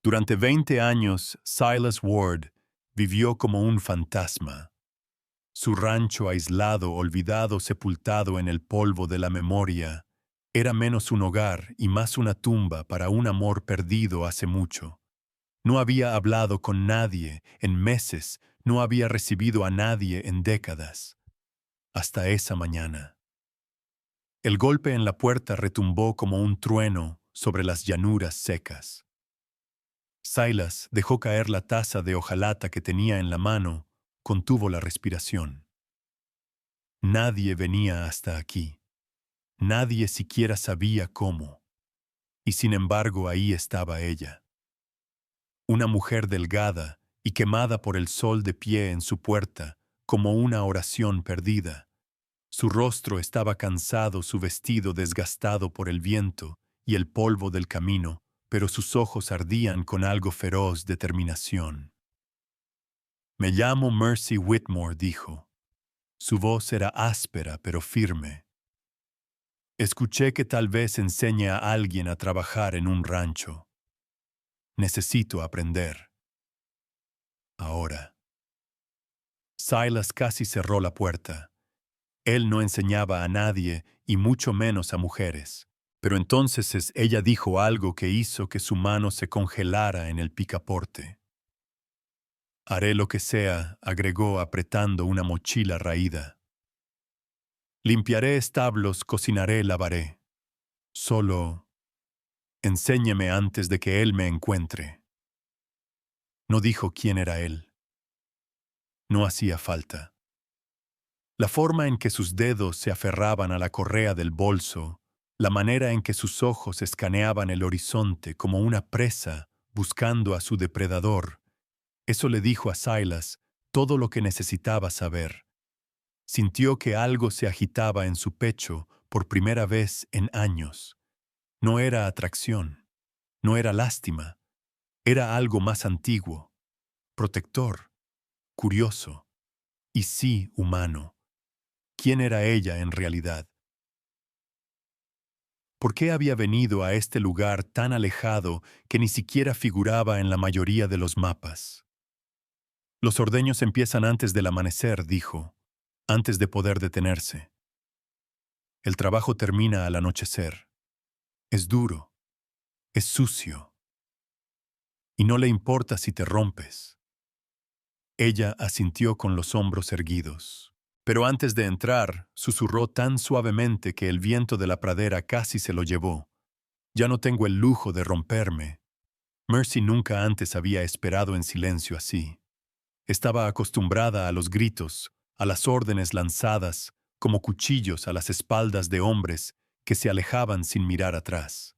Durante 20 años, Silas Ward vivió como un fantasma. Su rancho aislado, olvidado, sepultado en el polvo de la memoria, era menos un hogar y más una tumba para un amor perdido hace mucho. No había hablado con nadie en meses, no había recibido a nadie en décadas. Hasta esa mañana. El golpe en la puerta retumbó como un trueno sobre las llanuras secas. Silas dejó caer la taza de hojalata que tenía en la mano, contuvo la respiración. Nadie venía hasta aquí. Nadie siquiera sabía cómo. Y sin embargo ahí estaba ella. Una mujer delgada y quemada por el sol de pie en su puerta, como una oración perdida. Su rostro estaba cansado, su vestido desgastado por el viento y el polvo del camino, pero sus ojos ardían con algo feroz determinación. Me llamo Mercy Whitmore, dijo. Su voz era áspera pero firme. Escuché que tal vez enseñe a alguien a trabajar en un rancho. Necesito aprender. Ahora. Silas casi cerró la puerta. Él no enseñaba a nadie y mucho menos a mujeres. Pero entonces ella dijo algo que hizo que su mano se congelara en el picaporte. Haré lo que sea, agregó apretando una mochila raída. Limpiaré establos, cocinaré, lavaré. Solo enséñeme antes de que él me encuentre. No dijo quién era él. No hacía falta. La forma en que sus dedos se aferraban a la correa del bolso, la manera en que sus ojos escaneaban el horizonte como una presa buscando a su depredador, eso le dijo a Silas todo lo que necesitaba saber. Sintió que algo se agitaba en su pecho por primera vez en años. No era atracción, no era lástima, era algo más antiguo, protector, curioso y sí humano. ¿Quién era ella en realidad? ¿Por qué había venido a este lugar tan alejado que ni siquiera figuraba en la mayoría de los mapas? Los ordeños empiezan antes del amanecer, dijo, antes de poder detenerse. El trabajo termina al anochecer. Es duro, es sucio, y no le importa si te rompes. Ella asintió con los hombros erguidos. Pero antes de entrar, susurró tan suavemente que el viento de la pradera casi se lo llevó. Ya no tengo el lujo de romperme. Mercy nunca antes había esperado en silencio así. Estaba acostumbrada a los gritos, a las órdenes lanzadas, como cuchillos a las espaldas de hombres que se alejaban sin mirar atrás.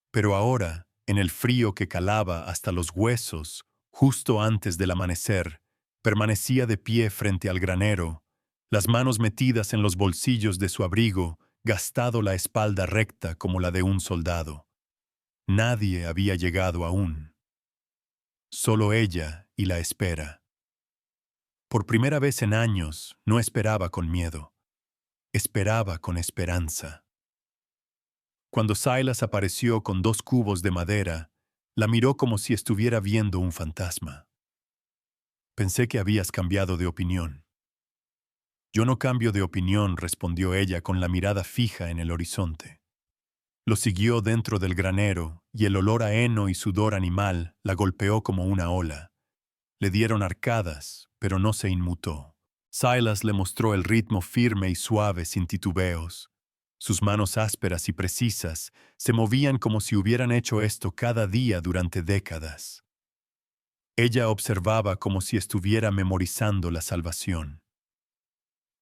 Pero ahora, en el frío que calaba hasta los huesos, justo antes del amanecer, permanecía de pie frente al granero, las manos metidas en los bolsillos de su abrigo, gastado la espalda recta como la de un soldado. Nadie había llegado aún. Solo ella y la espera. Por primera vez en años, no esperaba con miedo. Esperaba con esperanza. Cuando Silas apareció con 2 cubos de madera, la miró como si estuviera viendo un fantasma. Pensé que habías cambiado de opinión. Yo no cambio de opinión, respondió ella con la mirada fija en el horizonte. Lo siguió dentro del granero y el olor a heno y sudor animal la golpeó como una ola. Le dieron arcadas, pero no se inmutó. Silas le mostró el ritmo firme y suave sin titubeos. Sus manos ásperas y precisas se movían como si hubieran hecho esto cada día durante décadas. Ella observaba como si estuviera memorizando la salvación.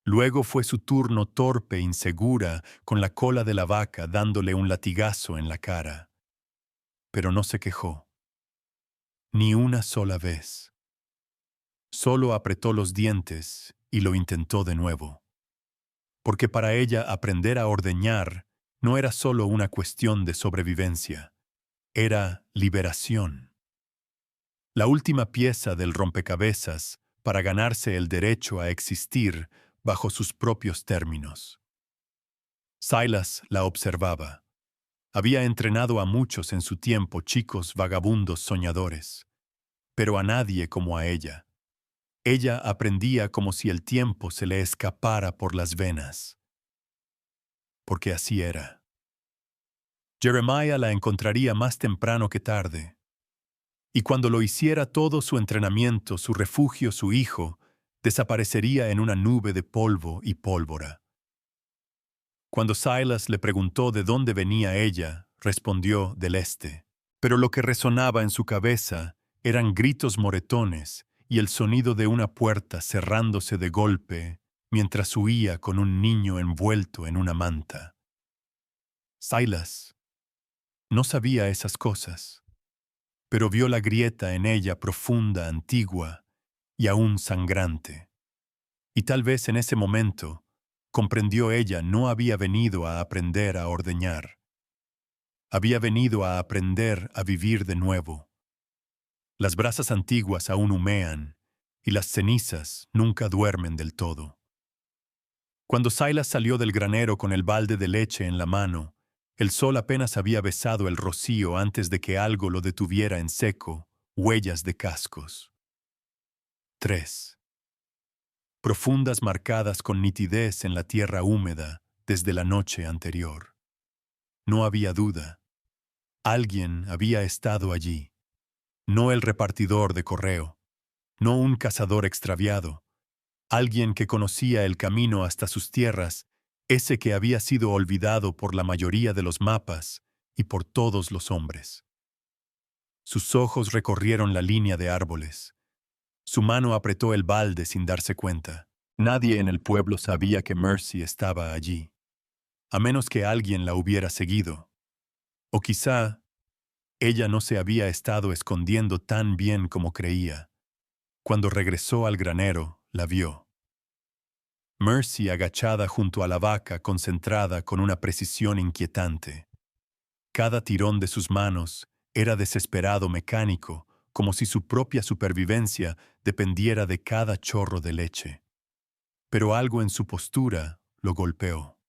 Luego fue su turno torpe, insegura, con la cola de la vaca dándole un latigazo en la cara. Pero no se quejó. Ni una sola vez. Solo apretó los dientes y lo intentó de nuevo. Porque para ella aprender a ordeñar no era solo una cuestión de sobrevivencia, era liberación. La última pieza del rompecabezas para ganarse el derecho a existir bajo sus propios términos. Silas la observaba. Había entrenado a muchos en su tiempo, chicos vagabundos soñadores, pero a nadie como a ella. Ella aprendía como si el tiempo se le escapara por las venas, porque así era. Jeremiah la encontraría más temprano que tarde, y cuando lo hiciera todo su entrenamiento, su refugio, su hijo, desaparecería en una nube de polvo y pólvora. Cuando Silas le preguntó de dónde venía ella, respondió del este. Pero lo que resonaba en su cabeza eran gritos moretones y el sonido de una puerta cerrándose de golpe mientras huía con un niño envuelto en una manta. Silas no sabía esas cosas, pero vio la grieta en ella profunda, antigua y aún sangrante. Y tal vez en ese momento comprendió ella no había venido a aprender a ordeñar. Había venido a aprender a vivir de nuevo. Las brasas antiguas aún humean y las cenizas nunca duermen del todo. Cuando Silas salió del granero con el balde de leche en la mano, el sol apenas había besado el rocío antes de que algo lo detuviera en seco, huellas de cascos. 3. Profundas marcadas con nitidez en la tierra húmeda desde la noche anterior. No había duda. Alguien había estado allí. No el repartidor de correo, no un cazador extraviado, alguien que conocía el camino hasta sus tierras, ese que había sido olvidado por la mayoría de los mapas y por todos los hombres. Sus ojos recorrieron la línea de árboles. Su mano apretó el balde sin darse cuenta. Nadie en el pueblo sabía que Mercy estaba allí, a menos que alguien la hubiera seguido. O quizá ella no se había estado escondiendo tan bien como creía. Cuando regresó al granero, la vio. Mercy agachada junto a la vaca, concentrada con una precisión inquietante. Cada tirón de sus manos era desesperado, mecánico, como si su propia supervivencia dependiera de cada chorro de leche. Pero algo en su postura lo golpeó.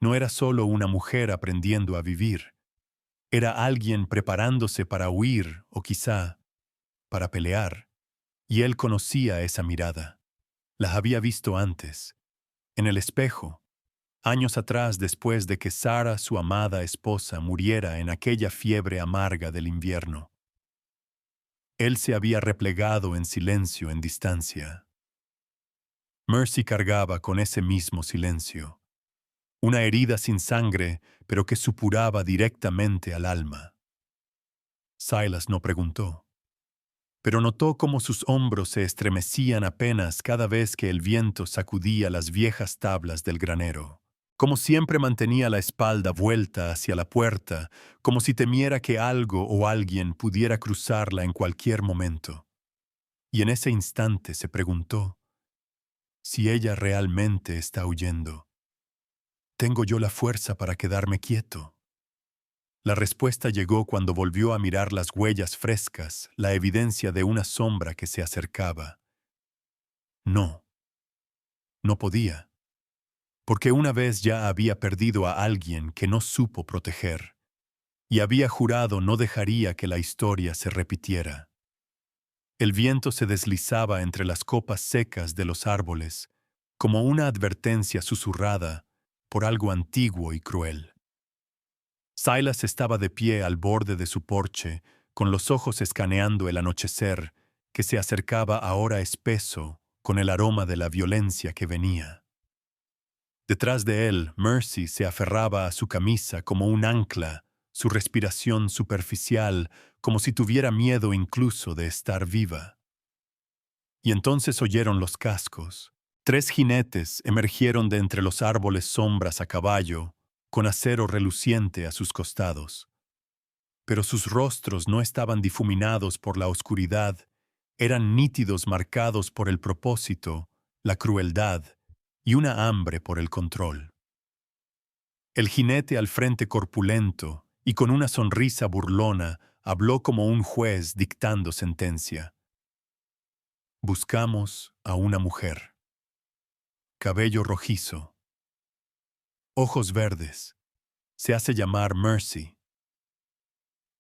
No era solo una mujer aprendiendo a vivir. Era alguien preparándose para huir o quizá para pelear. Y él conocía esa mirada. La había visto antes, en el espejo, años atrás después de que Sara, su amada esposa, muriera en aquella fiebre amarga del invierno. Él se había replegado en silencio, en distancia. Mercy cargaba con ese mismo silencio. Una herida sin sangre, pero que supuraba directamente al alma. Silas no preguntó, pero notó cómo sus hombros se estremecían apenas cada vez que el viento sacudía las viejas tablas del granero. Como siempre mantenía la espalda vuelta hacia la puerta, como si temiera que algo o alguien pudiera cruzarla en cualquier momento. Y en ese instante se preguntó si ella realmente está huyendo. ¿Tengo yo la fuerza para quedarme quieto? La respuesta llegó cuando volvió a mirar las huellas frescas, la evidencia de una sombra que se acercaba. No, no podía, porque una vez ya había perdido a alguien que no supo proteger, y había jurado no dejaría que la historia se repitiera. El viento se deslizaba entre las copas secas de los árboles, como una advertencia susurrada por algo antiguo y cruel. Silas estaba de pie al borde de su porche, con los ojos escaneando el anochecer, que se acercaba ahora espeso con el aroma de la violencia que venía. Detrás de él, Mercy se aferraba a su camisa como un ancla, su respiración superficial, como si tuviera miedo incluso de estar viva. Y entonces oyeron los cascos. 3 jinetes emergieron de entre los árboles, sombras a caballo, con acero reluciente a sus costados. Pero sus rostros no estaban difuminados por la oscuridad, eran nítidos, marcados por el propósito, la crueldad y una hambre por el control. El jinete al frente corpulento y con una sonrisa burlona habló como un juez dictando sentencia. Buscamos a una mujer. Cabello rojizo. Ojos verdes. Se hace llamar Mercy.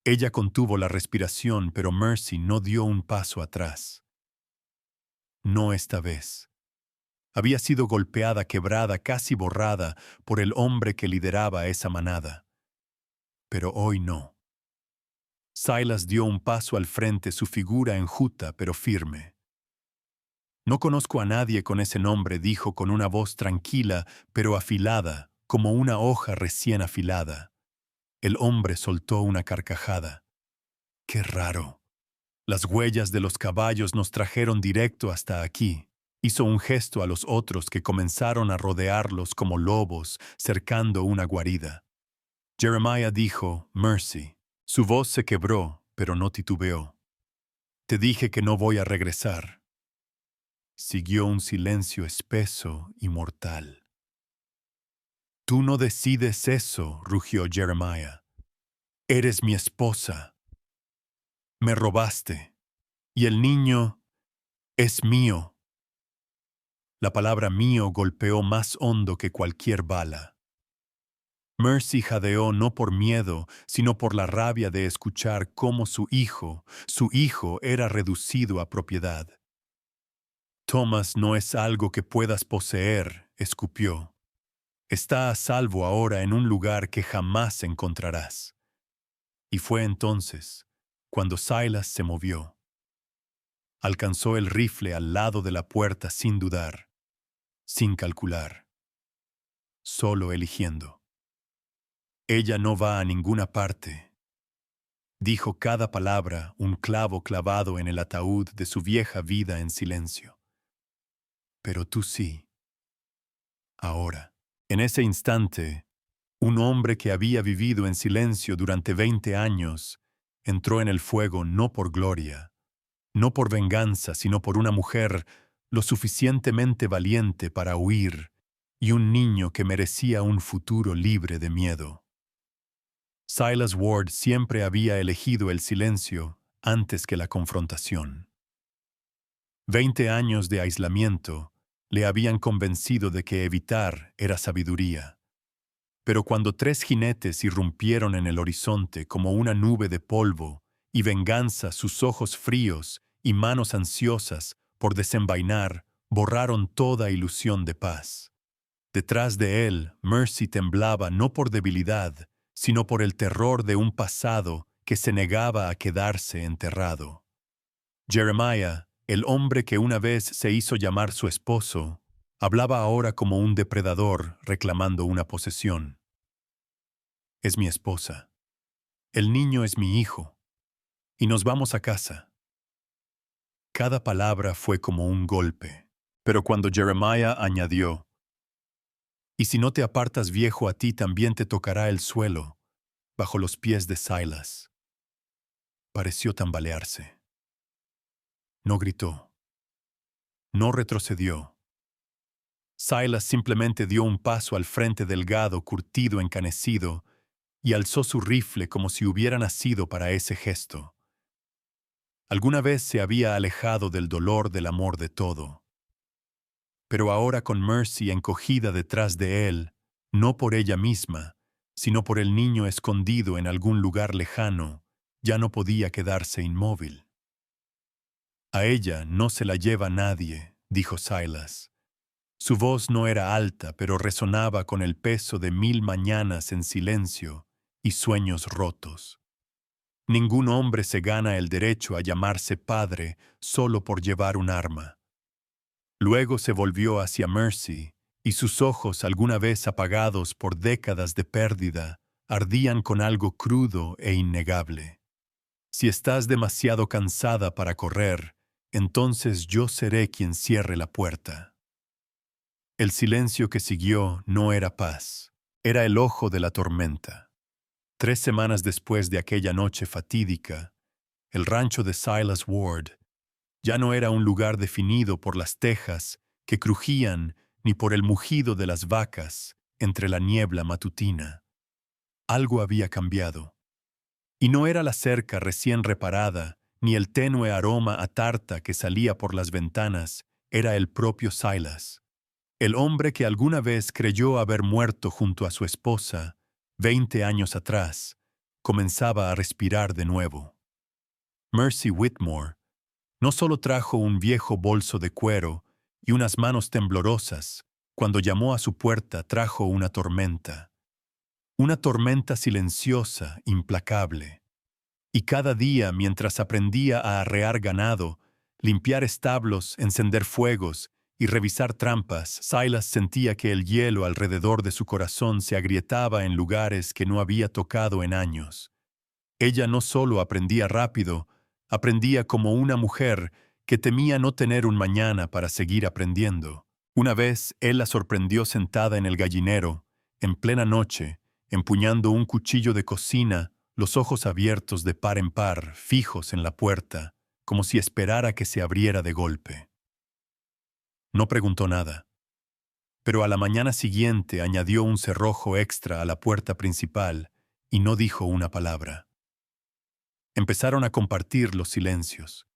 Ella contuvo la respiración, pero Mercy no dio un paso atrás. No esta vez. Había sido golpeada, quebrada, casi borrada por el hombre que lideraba esa manada. Pero hoy no. Silas dio un paso al frente, su figura enjuta pero firme. No conozco a nadie con ese nombre, dijo con una voz tranquila pero afilada, como una hoja recién afilada. El hombre soltó una carcajada. ¡Qué raro! Las huellas de los caballos nos trajeron directo hasta aquí. Hizo un gesto a los otros que comenzaron a rodearlos como lobos cercando una guarida. Jeremiah dijo, Mercy. Su voz se quebró, pero no titubeó. Te dije que no voy a regresar. Siguió un silencio espeso y mortal. Tú no decides eso, rugió Jeremiah. Eres mi esposa. Me robaste. Y el niño es mío. La palabra mío golpeó más hondo que cualquier bala. Mercy jadeó no por miedo, sino por la rabia de escuchar cómo su hijo era reducido a propiedad. Thomas no es algo que puedas poseer, escupió. Está a salvo ahora en un lugar que jamás encontrarás. Y fue entonces cuando Silas se movió. Alcanzó el rifle al lado de la puerta sin dudar, sin calcular, solo eligiendo. Ella no va a ninguna parte. Dijo cada palabra un clavo clavado en el ataúd de su vieja vida en silencio. Pero tú sí. Ahora, en ese instante, un hombre que había vivido en silencio durante 20 años entró en el fuego no por gloria, no por venganza, sino por una mujer lo suficientemente valiente para huir y un niño que merecía un futuro libre de miedo. Silas Ward siempre había elegido el silencio antes que la confrontación. 20 años de aislamiento le habían convencido de que evitar era sabiduría. Pero cuando 3 jinetes irrumpieron en el horizonte como una nube de polvo, y venganza, sus ojos fríos y manos ansiosas por desenvainar, borraron toda ilusión de paz. Detrás de él, Mercy temblaba no por debilidad, sino por el terror de un pasado que se negaba a quedarse enterrado. Jeremiah, el hombre que una vez se hizo llamar su esposo, hablaba ahora como un depredador reclamando una posesión. Es mi esposa. El niño es mi hijo. Y nos vamos a casa. Cada palabra fue como un golpe. Pero cuando Jeremiah añadió, y si no te apartas viejo, a ti también te tocará el suelo, bajo los pies de Silas. Pareció tambalearse. No gritó. No retrocedió. Silas simplemente dio un paso al frente delgado, curtido, encanecido, y alzó su rifle como si hubiera nacido para ese gesto. Alguna vez se había alejado del dolor del amor de todo. Pero ahora con Mercy encogida detrás de él, no por ella misma, sino por el niño escondido en algún lugar lejano, ya no podía quedarse inmóvil. A ella no se la lleva nadie, dijo Silas. Su voz no era alta, pero resonaba con el peso de 1000 mañanas en silencio y sueños rotos. Ningún hombre se gana el derecho a llamarse padre solo por llevar un arma. Luego se volvió hacia Mercy, y sus ojos, alguna vez apagados por décadas de pérdida, ardían con algo crudo e innegable. Si estás demasiado cansada para correr, entonces yo seré quien cierre la puerta. El silencio que siguió no era paz, era el ojo de la tormenta. 3 semanas después de aquella noche fatídica, el rancho de Silas Ward ya no era un lugar definido por las tejas que crujían ni por el mugido de las vacas entre la niebla matutina. Algo había cambiado. Y no era la cerca recién reparada, ni el tenue aroma a tarta que salía por las ventanas, era el propio Silas. El hombre que alguna vez creyó haber muerto junto a su esposa, 20 años atrás, comenzaba a respirar de nuevo. Mercy Whitmore no solo trajo un viejo bolso de cuero y unas manos temblorosas, cuando llamó a su puerta trajo una tormenta silenciosa, implacable. Y cada día, mientras aprendía a arrear ganado, limpiar establos, encender fuegos y revisar trampas, Silas sentía que el hielo alrededor de su corazón se agrietaba en lugares que no había tocado en años. Ella no solo aprendía rápido, aprendía como una mujer que temía no tener un mañana para seguir aprendiendo. Una vez él la sorprendió sentada en el gallinero, en plena noche, empuñando un cuchillo de cocina, los ojos abiertos de par en par, fijos en la puerta, como si esperara que se abriera de golpe. No preguntó nada, pero a la mañana siguiente añadió un cerrojo extra a la puerta principal y no dijo una palabra. Empezaron a compartir los silencios.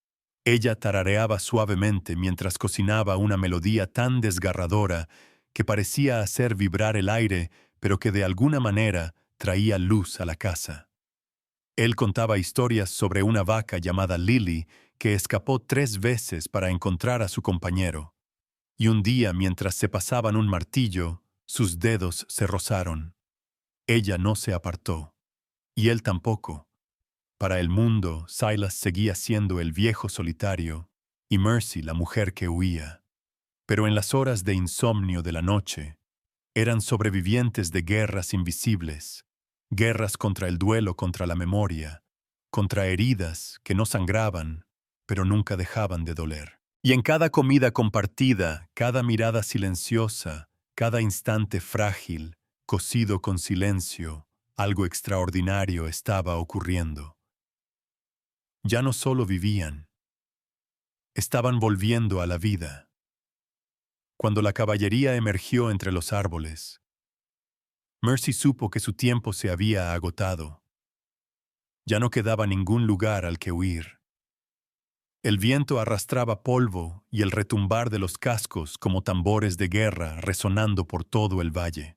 Ella tarareaba suavemente mientras cocinaba una melodía tan desgarradora que parecía hacer vibrar el aire, pero que de alguna manera traía luz a la casa. Él contaba historias sobre una vaca llamada Lily que escapó 3 veces para encontrar a su compañero. Y un día, mientras se pasaban un martillo, sus dedos se rozaron. Ella no se apartó, y él tampoco. Para el mundo, Silas seguía siendo el viejo solitario y Mercy la mujer que huía. Pero en las horas de insomnio de la noche, eran sobrevivientes de guerras invisibles, guerras contra el duelo, contra la memoria, contra heridas que no sangraban, pero nunca dejaban de doler. Y en cada comida compartida, cada mirada silenciosa, cada instante frágil, cosido con silencio, algo extraordinario estaba ocurriendo. Ya no solo vivían, estaban volviendo a la vida. Cuando la caballería emergió entre los árboles, Mercy supo que su tiempo se había agotado. Ya no quedaba ningún lugar al que huir. El viento arrastraba polvo y el retumbar de los cascos como tambores de guerra resonando por todo el valle.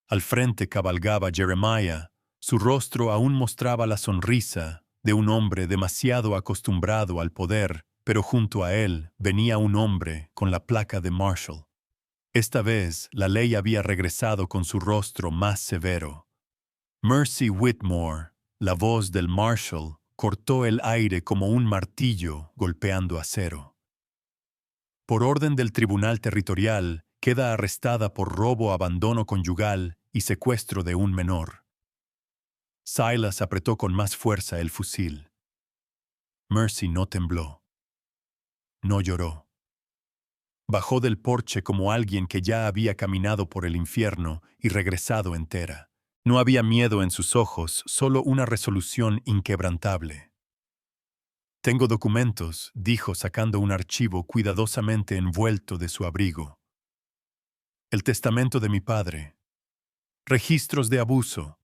Al frente cabalgaba Jeremiah, su rostro aún mostraba la sonrisa de un hombre demasiado acostumbrado al poder, pero junto a él venía un hombre con la placa de Marshall. Esta vez la ley había regresado con su rostro más severo. Mercy Whitmore, la voz del Marshall, cortó el aire como un martillo golpeando acero. Por orden del Tribunal Territorial, queda arrestada por robo, abandono conyugal y secuestro de un menor. Silas apretó con más fuerza el fusil. Mercy no tembló. No lloró. Bajó del porche como alguien que ya había caminado por el infierno y regresado entera. No había miedo en sus ojos, solo una resolución inquebrantable. «Tengo documentos», dijo sacando un archivo cuidadosamente envuelto de su abrigo. «El testamento de mi padre. Registros de abuso.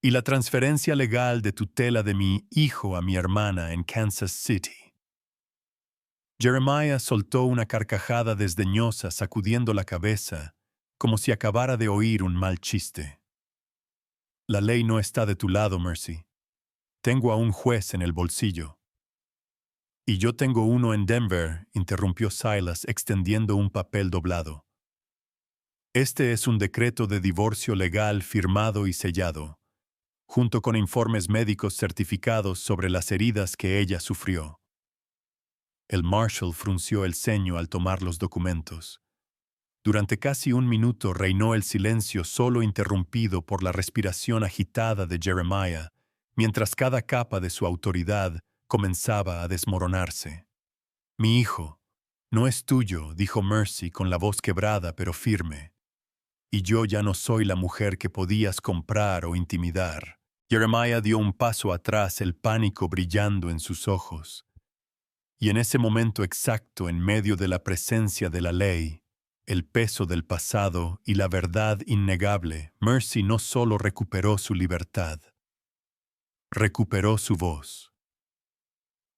Y la transferencia legal de tutela de mi hijo a mi hermana en Kansas City». Jeremiah soltó una carcajada desdeñosa sacudiendo la cabeza, como si acabara de oír un mal chiste. «La ley no está de tu lado, Mercy. Tengo a un juez en el bolsillo». «Y yo tengo uno en Denver», interrumpió Silas extendiendo un papel doblado. «Este es un decreto de divorcio legal firmado y sellado, junto con informes médicos certificados sobre las heridas que ella sufrió». El Marshal frunció el ceño al tomar los documentos. Durante casi un minuto reinó el silencio solo interrumpido por la respiración agitada de Jeremiah, mientras cada capa de su autoridad comenzaba a desmoronarse. «Mi hijo, no es tuyo», dijo Mercy con la voz quebrada pero firme. «Y yo ya no soy la mujer que podías comprar o intimidar». Jeremiah dio un paso atrás, el pánico brillando en sus ojos. Y en ese momento exacto, en medio de la presencia de la ley, el peso del pasado y la verdad innegable, Mercy no solo recuperó su libertad, recuperó su voz.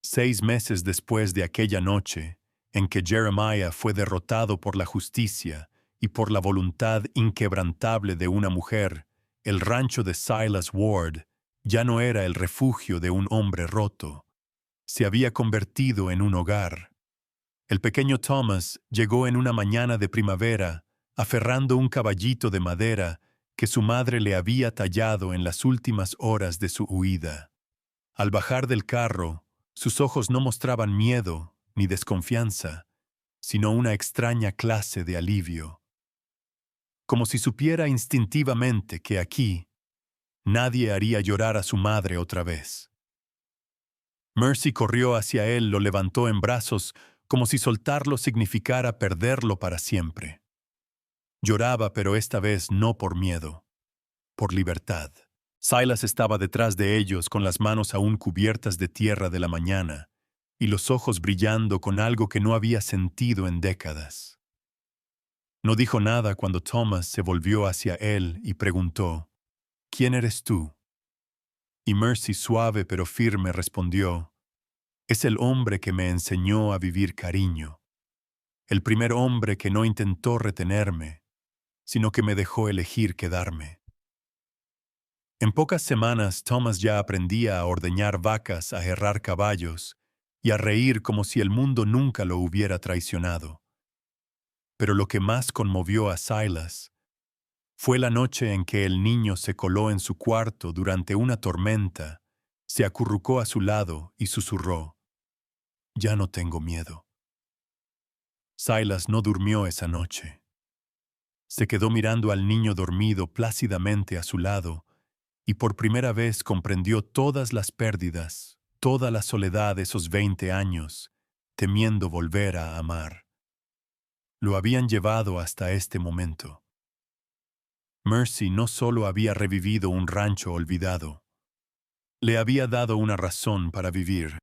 6 meses después de aquella noche, en que Jeremiah fue derrotado por la justicia y por la voluntad inquebrantable de una mujer, el rancho de Silas Ward ya no era el refugio de un hombre roto. Se había convertido en un hogar. El pequeño Thomas llegó en una mañana de primavera, aferrando un caballito de madera que su madre le había tallado en las últimas horas de su huida. Al bajar del carro, sus ojos no mostraban miedo ni desconfianza, sino una extraña clase de alivio. Como si supiera instintivamente que aquí nadie haría llorar a su madre otra vez. Mercy corrió hacia él, lo levantó en brazos, como si soltarlo significara perderlo para siempre. Lloraba, pero esta vez no por miedo, por libertad. Silas estaba detrás de ellos, con las manos aún cubiertas de tierra de la mañana, y los ojos brillando con algo que no había sentido en décadas. No dijo nada cuando Thomas se volvió hacia él y preguntó, «¿Quién eres tú?» Y Mercy, suave pero firme, respondió, «Es el hombre que me enseñó a vivir cariño, el primer hombre que no intentó retenerme, sino que me dejó elegir quedarme». En pocas semanas, Thomas ya aprendía a ordeñar vacas, a herrar caballos y a reír como si el mundo nunca lo hubiera traicionado. Pero lo que más conmovió a Silas fue la noche en que el niño se coló en su cuarto durante una tormenta, se acurrucó a su lado y susurró, «Ya no tengo miedo». Silas no durmió esa noche. Se quedó mirando al niño dormido plácidamente a su lado y por primera vez comprendió todas las pérdidas, toda la soledad de esos 20 años, temiendo volver a amar. Lo habían llevado hasta este momento. Mercy no solo había revivido un rancho olvidado, le había dado una razón para vivir.